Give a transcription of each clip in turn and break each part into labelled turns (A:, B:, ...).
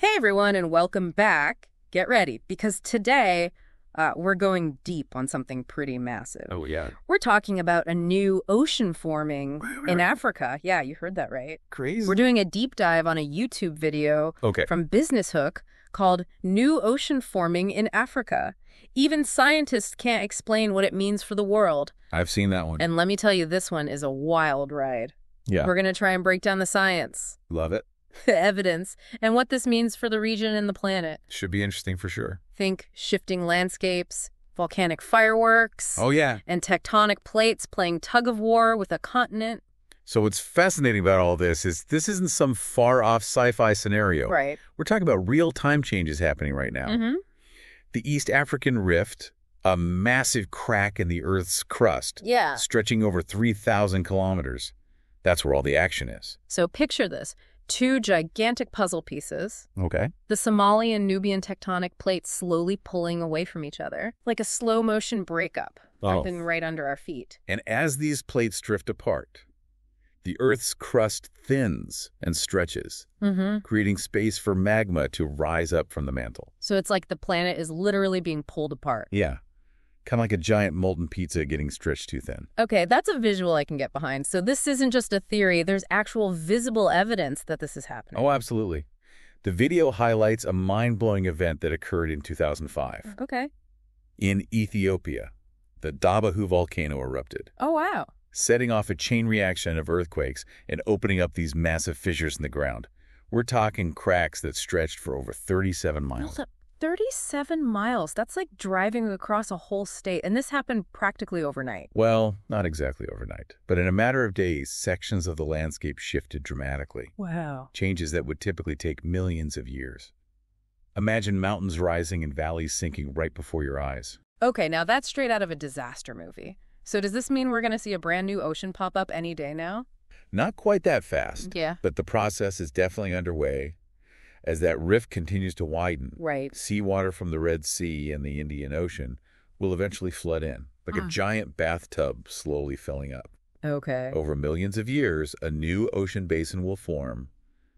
A: Hey everyone, and welcome back. Get ready, because today we're going deep on something pretty massive.
B: Oh, yeah.
A: We're talking about a new ocean forming in Africa. Yeah, you heard that right.
B: Crazy.
A: We're doing a deep dive on a YouTube video from Business Hook called New Ocean Forming in Africa. Even scientists can't explain what it means for the world.
B: I've seen that one.
A: And let me tell you, this one is a wild ride.
B: Yeah.
A: We're going to try and break down the science.
B: Love it.
A: Evidence, and what this means for the region and the planet.
B: Should be interesting for sure.
A: Think shifting landscapes, volcanic fireworks.
B: Oh, yeah.
A: And tectonic plates playing tug-of-war with a continent.
B: So what's fascinating about all this isn't some far-off sci-fi scenario.
A: Right.
B: We're talking about real-time changes happening right now.
A: Mm-hmm.
B: The East African Rift, a massive crack in the Earth's crust.
A: Yeah.
B: Stretching over 3,000 kilometers. That's where all the action is.
A: So picture this. Two gigantic puzzle pieces.
B: Okay.
A: The Somali and Nubian tectonic plates slowly pulling away from each other, like a slow-motion breakup, happening right under our feet.
B: And as these plates drift apart, the Earth's crust thins and stretches, creating space for magma to rise up from the mantle.
A: So it's like the planet is literally being pulled apart.
B: Yeah. Kind of like a giant molten pizza getting stretched too thin.
A: Okay, that's a visual I can get behind. So this isn't just a theory. There's actual visible evidence that this is happening.
B: Oh, absolutely. The video highlights a mind-blowing event that occurred in 2005.
A: Okay.
B: In Ethiopia, the Dabahu volcano erupted,
A: Oh, wow.
B: setting off a chain reaction of earthquakes and opening up these massive fissures in the ground. We're talking cracks that stretched for over 37 miles.
A: 37 miles. That's like driving across a whole state. And this happened practically overnight.
B: Well, not exactly overnight, but in a matter of days, sections of the landscape shifted dramatically.
A: Wow.
B: Changes that would typically take millions of years. Imagine mountains rising and valleys sinking right before your eyes.
A: Okay, now that's straight out of a disaster movie. So does this mean we're going to see a brand new ocean pop up any day now?
B: Not quite that fast.
A: Yeah.
B: But the process is definitely underway. As that rift continues to widen,
A: Right.
B: seawater from the Red Sea and the Indian Ocean will eventually flood in, like a giant bathtub slowly filling up.
A: Okay.
B: Over millions of years, a new ocean basin will form,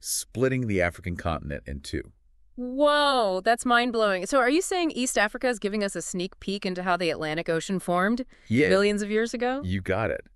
B: splitting the African continent in two.
A: Whoa, that's mind-blowing. So are you saying East Africa is giving us a sneak peek into how the Atlantic Ocean formed millions of years ago?
B: You got it.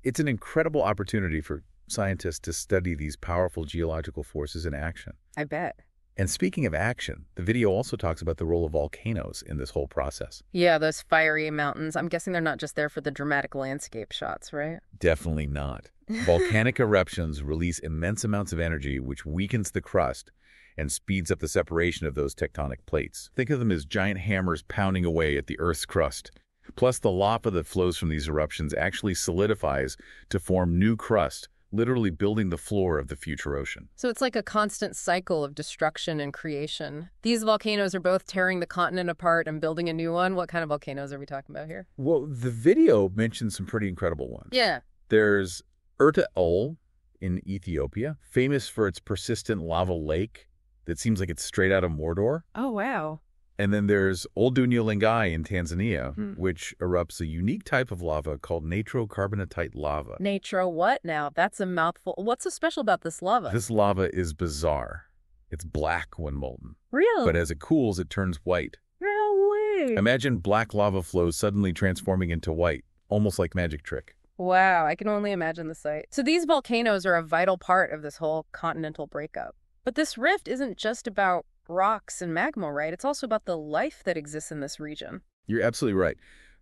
B: It's an incredible opportunity for scientists to study these powerful geological forces in action.
A: I bet.
B: And speaking of action, the video also talks about the role of volcanoes in this whole process.
A: Yeah, those fiery mountains. I'm guessing they're not just there for the dramatic landscape shots, right?
B: Definitely not. Volcanic eruptions release immense amounts of energy, which weakens the crust and speeds up the separation of those tectonic plates. Think of them as giant hammers pounding away at the Earth's crust. Plus, the lava that flows from these eruptions actually solidifies to form new crust, literally building the floor of the future ocean.
A: So it's like a constant cycle of destruction and creation. These volcanoes are both tearing the continent apart and building a new one. What kind of volcanoes are we talking about here?
B: Well, the video mentions some pretty incredible ones.
A: Yeah.
B: There's Erta Ol in Ethiopia, famous for its persistent lava lake that seems like it's straight out of Mordor.
A: Oh, wow.
B: And then there's Oldunya Lengai in Tanzania, which erupts a unique type of lava called natrocarbonatite lava.
A: Natro what now? That's a mouthful. What's so special about this lava?
B: This lava is bizarre. It's black when molten.
A: Really?
B: But as it cools, it turns white.
A: No way.
B: Imagine black lava flows suddenly transforming into white, almost like magic trick.
A: Wow, I can only imagine the sight. So these volcanoes are a vital part of this whole continental breakup. But this rift isn't just about rocks and magma, right? It's also about the life that exists in this region.
B: You're absolutely right.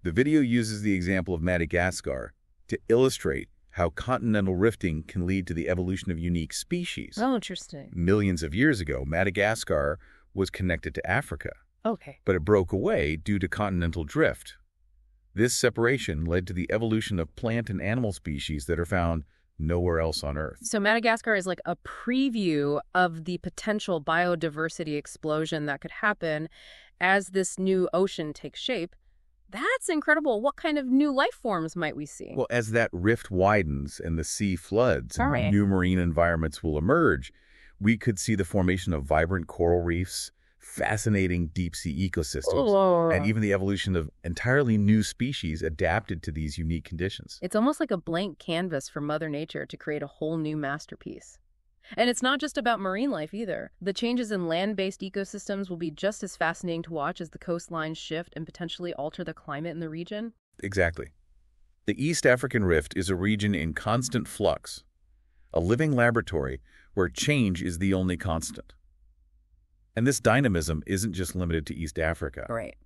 B: The video uses the example of Madagascar to illustrate how continental rifting can lead to the evolution of unique species.
A: Oh, interesting.
B: Millions of years ago, Madagascar was connected to Africa,
A: Okay.
B: but it broke away due to continental drift. This separation led to the evolution of plant and animal species that are found nowhere else on Earth.
A: So Madagascar is like a preview of the potential biodiversity explosion that could happen as this new ocean takes shape. That's incredible. What kind of new life forms might we see?
B: Well, as that rift widens and the sea floods, and new marine environments will emerge, we could see the formation of vibrant coral reefs, fascinating deep-sea ecosystems, and even the evolution of entirely new species adapted to these unique conditions.
A: It's almost like a blank canvas for Mother Nature to create a whole new masterpiece. And it's not just about marine life either. The changes in land-based ecosystems will be just as fascinating to watch as the coastlines shift and potentially alter the climate in the region.
B: Exactly. The East African Rift is a region in constant flux, a living laboratory where change is the only constant. And this dynamism isn't just limited to East Africa.
A: Right.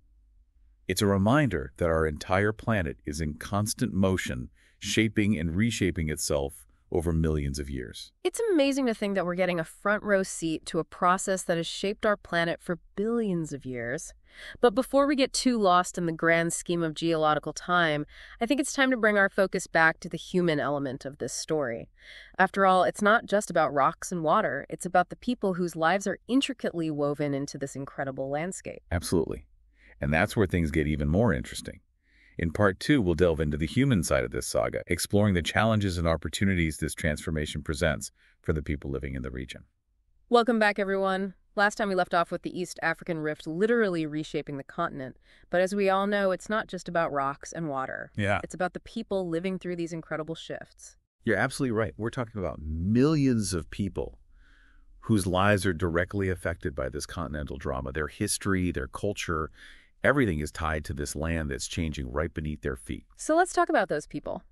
B: It's a reminder that our entire planet is in constant motion, shaping and reshaping itself over millions of years.
A: It's amazing to think that we're getting a front row seat to a process that has shaped our planet for billions of years. But before we get too lost in the grand scheme of geological time, I think it's time to bring our focus back to the human element of this story. After all, it's not just about rocks and water. It's about the people whose lives are intricately woven into this incredible landscape.
B: Absolutely. And that's where things get even more interesting. In Part 2, we'll delve into the human side of this saga, exploring the challenges and opportunities this transformation presents for the people living in the region.
A: Welcome back, everyone. Last time we left off with the East African Rift literally reshaping the continent. But as we all know, it's not just about rocks and water.
B: Yeah.
A: It's about the people living through these incredible shifts.
B: You're absolutely right. We're talking about millions of people whose lives are directly affected by this continental drama. Their history, their culture, everything is tied to this land that's changing right beneath their feet.
A: So let's talk about those people.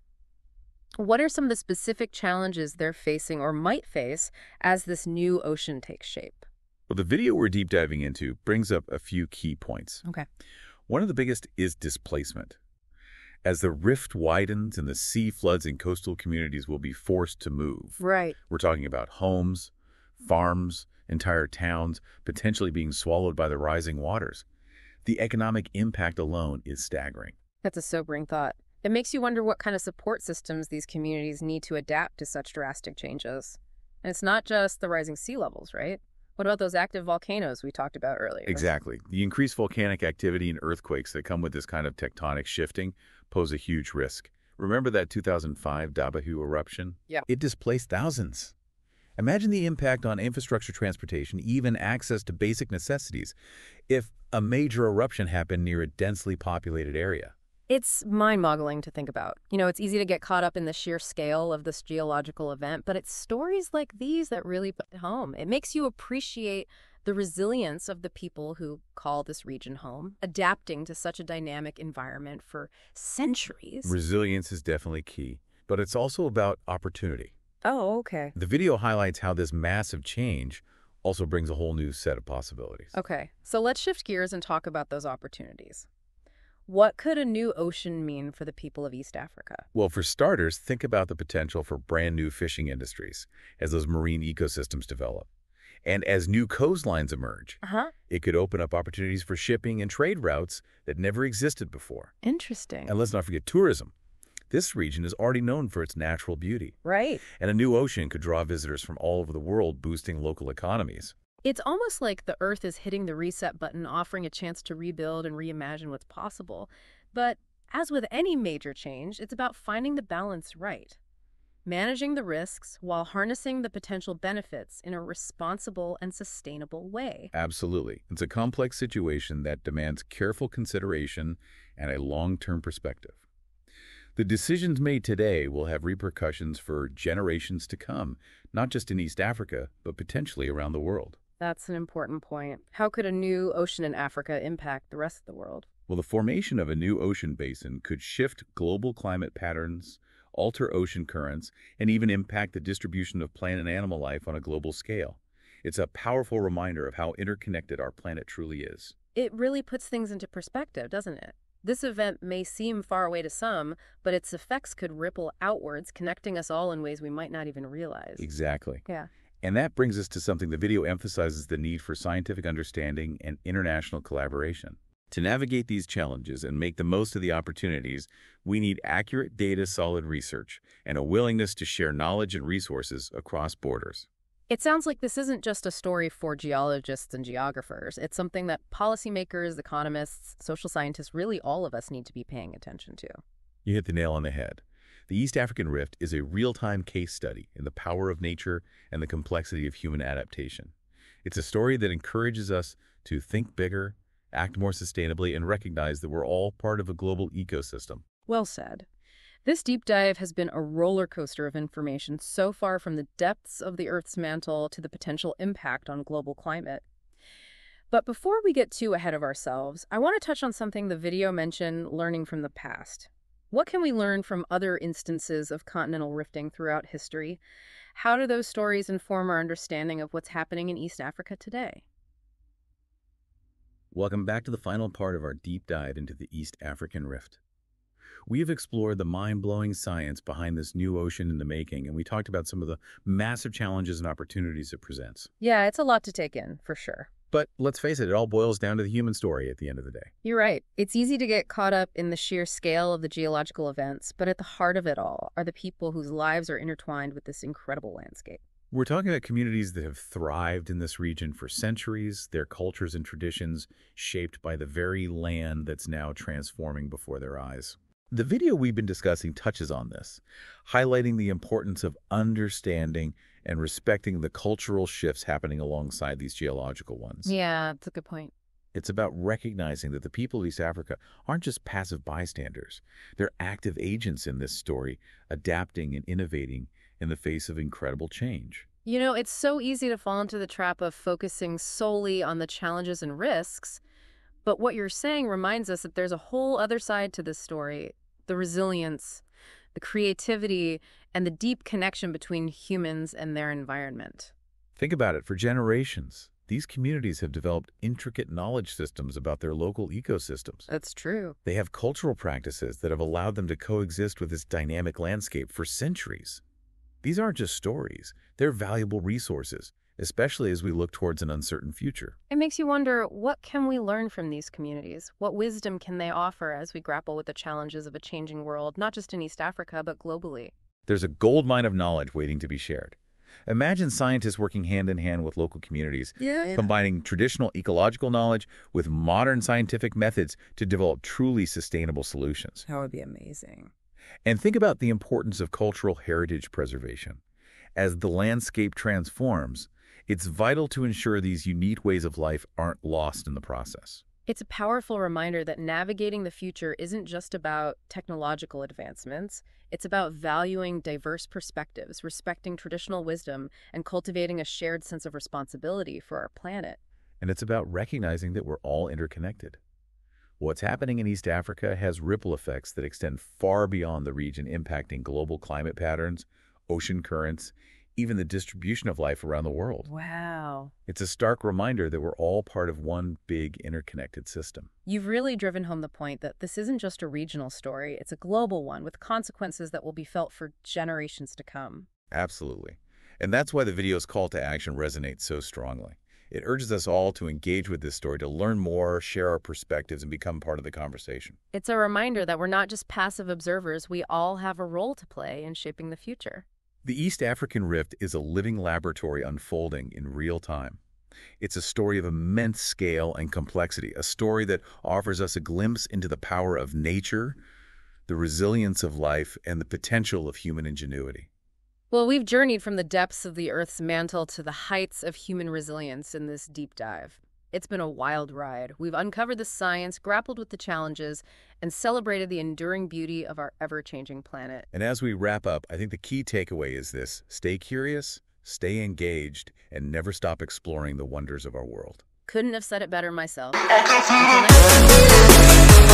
A: What are some of the specific challenges they're facing or might face as this new ocean takes shape?
B: Well, the video we're deep diving into brings up a few key points.
A: Okay.
B: One of the biggest is displacement. As the rift widens and the sea floods in coastal communities will be forced to move.
A: Right.
B: We're talking about homes, farms, entire towns potentially being swallowed by the rising waters. The economic impact alone is staggering.
A: That's a sobering thought. It makes you wonder what kind of support systems these communities need to adapt to such drastic changes. And it's not just the rising sea levels, right? What about those active volcanoes we talked about earlier?
B: Exactly. The increased volcanic activity and earthquakes that come with this kind of tectonic shifting pose a huge risk. Remember that 2005 Dabahu eruption?
A: Yeah.
B: It displaced thousands. Imagine the impact on infrastructure, transportation, even access to basic necessities if a major eruption happened near a densely populated area.
A: It's mind-boggling to think about. It's easy to get caught up in the sheer scale of this geological event, but it's stories like these that really put it home. It makes you appreciate the resilience of the people who call this region home, adapting to such a dynamic environment for centuries.
B: Resilience is definitely key, but it's also about opportunity.
A: Oh, okay.
B: The video highlights how this massive change also brings a whole new set of possibilities.
A: Okay, so let's shift gears and talk about those opportunities. What could a new ocean mean for the people of East Africa?
B: Well, for starters, think about the potential for brand new fishing industries as those marine ecosystems develop. And as new coastlines emerge, it could open up opportunities for shipping and trade routes that never existed before.
A: Interesting.
B: And let's not forget tourism. This region is already known for its natural beauty.
A: Right.
B: And a new ocean could draw visitors from all over the world, boosting local economies.
A: It's almost like the Earth is hitting the reset button, offering a chance to rebuild and reimagine what's possible. But as with any major change, it's about finding the balance right. Managing the risks while harnessing the potential benefits in a responsible and sustainable way.
B: Absolutely. It's a complex situation that demands careful consideration and a long-term perspective. The decisions made today will have repercussions for generations to come, not just in East Africa, but potentially around the world.
A: That's an important point. How could a new ocean in Africa impact the rest of the world?
B: Well, the formation of a new ocean basin could shift global climate patterns, alter ocean currents, and even impact the distribution of plant and animal life on a global scale. It's a powerful reminder of how interconnected our planet truly is.
A: It really puts things into perspective, doesn't it? This event may seem far away to some, but its effects could ripple outwards, connecting us all in ways we might not even realize.
B: Exactly.
A: Yeah.
B: And that brings us to something the video emphasizes: the need for scientific understanding and international collaboration. To navigate these challenges and make the most of the opportunities, we need accurate data, solid research, and a willingness to share knowledge and resources across borders.
A: It sounds like this isn't just a story for geologists and geographers. It's something that policymakers, economists, social scientists, really all of us need to be paying attention to.
B: You hit the nail on the head. The East African Rift is a real-time case study in the power of nature and the complexity of human adaptation. It's a story that encourages us to think bigger, act more sustainably, and recognize that we're all part of a global ecosystem.
A: Well said. This deep dive has been a roller coaster of information so far from the depths of the Earth's mantle to the potential impact on global climate. But before we get too ahead of ourselves, I want to touch on something the video mentioned, learning from the past. What can we learn from other instances of continental rifting throughout history? How do those stories inform our understanding of what's happening in East Africa today?
B: Welcome back to the final part of our deep dive into the East African Rift. We have explored the mind-blowing science behind this new ocean in the making, and we talked about some of the massive challenges and opportunities it presents.
A: Yeah, it's a lot to take in, for sure.
B: But let's face it all boils down to the human story at the end of the day.
A: You're right. It's easy to get caught up in the sheer scale of the geological events, but at the heart of it all are the people whose lives are intertwined with this incredible landscape.
B: We're talking about communities that have thrived in this region for centuries, their cultures and traditions shaped by the very land that's now transforming before their eyes. The video we've been discussing touches on this, highlighting the importance of understanding and respecting the cultural shifts happening alongside these geological ones.
A: Yeah, that's a good point.
B: It's about recognizing that the people of East Africa aren't just passive bystanders. They're active agents in this story, adapting and innovating in the face of incredible change.
A: You know, it's so easy to fall into the trap of focusing solely on the challenges and risks, but what you're saying reminds us that there's a whole other side to this story, the resilience, the creativity, and the deep connection between humans and their environment.
B: Think about it. For generations, these communities have developed intricate knowledge systems about their local ecosystems.
A: That's true.
B: They have cultural practices that have allowed them to coexist with this dynamic landscape for centuries. These aren't just stories. They're valuable resources, especially as we look towards an uncertain future.
A: It makes you wonder, what can we learn from these communities? What wisdom can they offer as we grapple with the challenges of a changing world, not just in East Africa, but globally?
B: There's a goldmine of knowledge waiting to be shared. Imagine scientists working hand in hand with local communities, combining traditional ecological knowledge with modern scientific methods to develop truly sustainable solutions.
A: That would be amazing.
B: And think about the importance of cultural heritage preservation. As the landscape transforms, it's vital to ensure these unique ways of life aren't lost in the process.
A: It's a powerful reminder that navigating the future isn't just about technological advancements. It's about valuing diverse perspectives, respecting traditional wisdom, and cultivating a shared sense of responsibility for our planet.
B: And it's about recognizing that we're all interconnected. What's happening in East Africa has ripple effects that extend far beyond the region, impacting global climate patterns, ocean currents, even the distribution of life around the world.
A: Wow.
B: It's a stark reminder that we're all part of one big interconnected system.
A: You've really driven home the point that this isn't just a regional story, it's a global one with consequences that will be felt for generations to come.
B: Absolutely. And that's why the video's call to action resonates so strongly. It urges us all to engage with this story, to learn more, share our perspectives, and become part of the conversation.
A: It's a reminder that we're not just passive observers, we all have a role to play in shaping the future.
B: The East African Rift is a living laboratory unfolding in real time. It's a story of immense scale and complexity, a story that offers us a glimpse into the power of nature, the resilience of life, and the potential of human ingenuity.
A: Well, we've journeyed from the depths of the Earth's mantle to the heights of human resilience in this deep dive. It's been a wild ride. We've uncovered the science, grappled with the challenges, and celebrated the enduring beauty of our ever-changing planet.
B: And as we wrap up, I think the key takeaway is this: stay curious, stay engaged, and never stop exploring the wonders of our world.
A: Couldn't have said it better myself. Until next time.